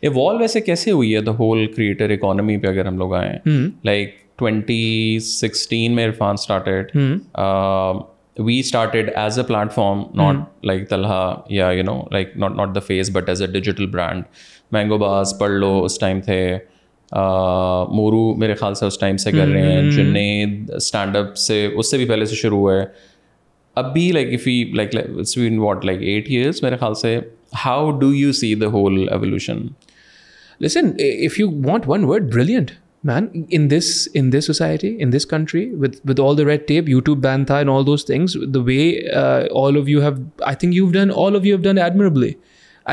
Evolve वैसे कैसे हुई है द होल क्रिएटर इकोनॉमी पे अगर हम लोग आए, लाइक 2016 में Irfan started, we started as a platform, not like Talha, yeah, you know, like not the face, but as a digital brand. Mango Bars, Parlo उस टाइम थे, मोरू मेरे ख्याल से उस टाइम से कर रहे हैं, जुनेद स्टैंड अप से उससे भी पहले से शुरू हुआ है. अभी like if we like it's been what like 8 years मेरे ख्याल से. How do you see the whole evolution? Listen, if you want one word, brilliant, man. In this society, in this country, with all the red tape, YouTube ban tha and all those things, the way all of you have done admirably.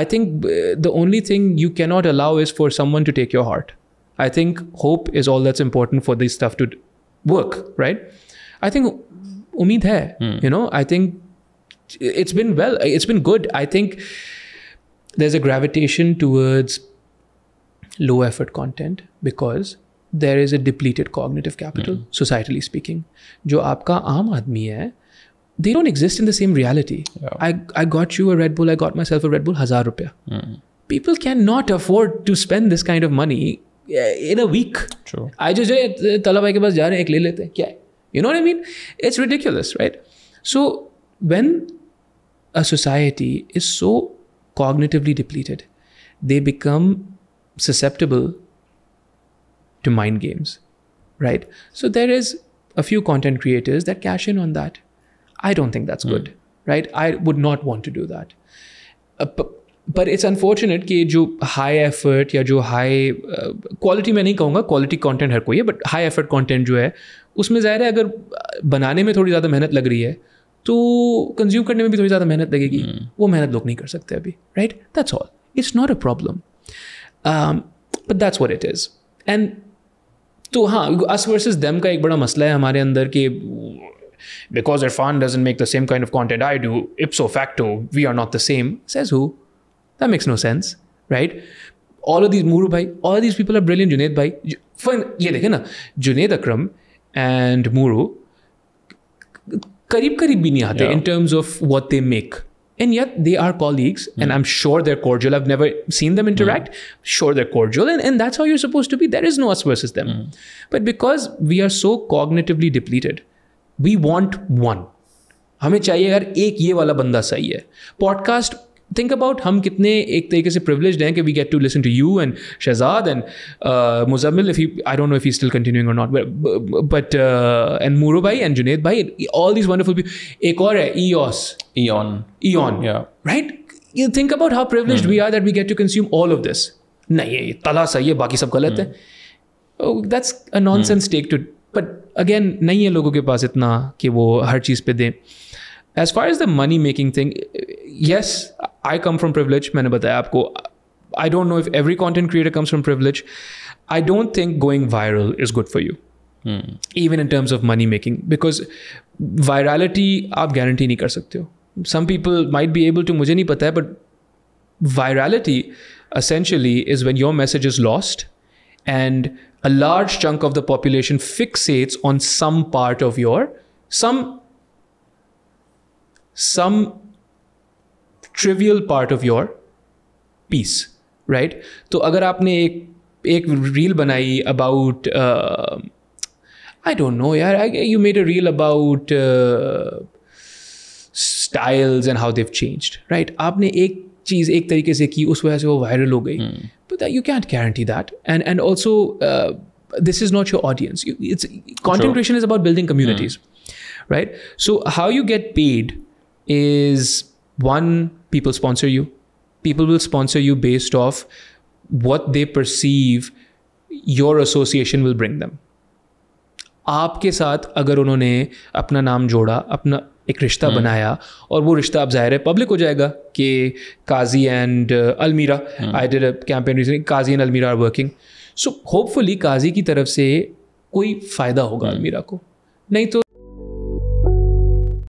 I think the only thing you cannot allow is for someone to take your heart. I think hope is all that's important for this stuff to work, right? I think umeed hai, you know, I think it's been good. I think there's a gravitation towards low effort content because there is a depleted cognitive capital, societally speaking. जो आपका आम आदमी है, they don't exist in the same reality. Yeah. I got you a Red Bull, I got myself a Red Bull, 1,000 रुपया. People cannot afford to spend this kind of money in a week. True. I just तला भाई के पास जा रहे हैं, एक ले लेते हैं, क्या है? You know what I mean? It's ridiculous, right? So when a society is so cognitively depleted, they become susceptible to mind games, right? So there is a few content creators that cash in on that. I don't think that's good, right? I would not want to do that. But it's unfortunate कि जो high effort या जो high quality मैं नहीं कहूँगा, quality content हर कोई है, but high effort content जो है उसमें ज़ाहिर है अगर बनाने में थोड़ी ज़्यादा मेहनत लग रही है तो कंज्यूम करने में भी थोड़ी ज़्यादा मेहनत लगेगी. वो मेहनत लोग नहीं कर सकते अभी, right? That's all. It's not a problem, but that's what it is. And तो हाँ, अस वर्सेस देम का एक बड़ा मसला है हमारे अंदर कि because Irfan doesn't make the same kind of content I do, ipso facto we are not the same. Says who? That makes no sense, right? All of these Muru भाई, all these people are brilliant. Junaid भाई, ये देखें ना, जुनेद अकरम and मूरू करीब भी नहीं आते in terms of what they make, and yet they are colleagues, and I'm sure they're cordial. I've never seen them interact. Sure, they're cordial, and that's how you're supposed to be. There is no us versus them. But because we are so cognitively depleted, we want one. हमें चाहिए यार एक ये वाला बंदा सही है. Podcast, think about हम कितने एक तरीके से privileged हैं कि we get to listen to you and Shahzad and Muzammil, I don't know if he's still continuing or not, but and Muru bhai and Junaid bhai, all these wonderful people. एक और है Eon, yeah, right? You think about how privileged we are that we get to consume all of this. नहीं, ये तला सही है, बाकी सब गलत है. That's a nonsense take to, but again नहीं है लोगों के पास इतना कि वो हर चीज़ पे दें. As far as the money making thing, yes, I come from privilege. मैंने बताया आपको. I don't know if every content creator comes from privilege. I don't think going viral is good for you, even in terms of money making, because virality आप guarantee नहीं कर सकते हो. Some people might be able to, मुझे नहीं पता है, but virality essentially is when your message is lost and a large chunk of the population fixates on some part of your, some trivial part of your piece, right? तो अगर आपने एक reel बनाई about I don't know यार, you made a reel about styles and how they've changed, right? आपने एक चीज़ एक तरीके से की, उस वजह से वो viral हो गई. But you can't guarantee that. And also this is not your audience. Content creation is about building communities, right? So how you get paid is, one, people sponsor you. People will sponsor you based off what they perceive your association will bring them. आपके साथ अगर उन्होंने अपना नाम जोड़ा, अपना एक रिश्ता बनाया, और वो रिश्ता अब ज़ाहिर है पब्लिक हो जाएगा कि Kazi and Almira, I did a campaign recently, Kazi and Almira are working. So hopefully Kazi की तरफ से कोई फ़ायदा होगा अलमीरा को, नहीं तो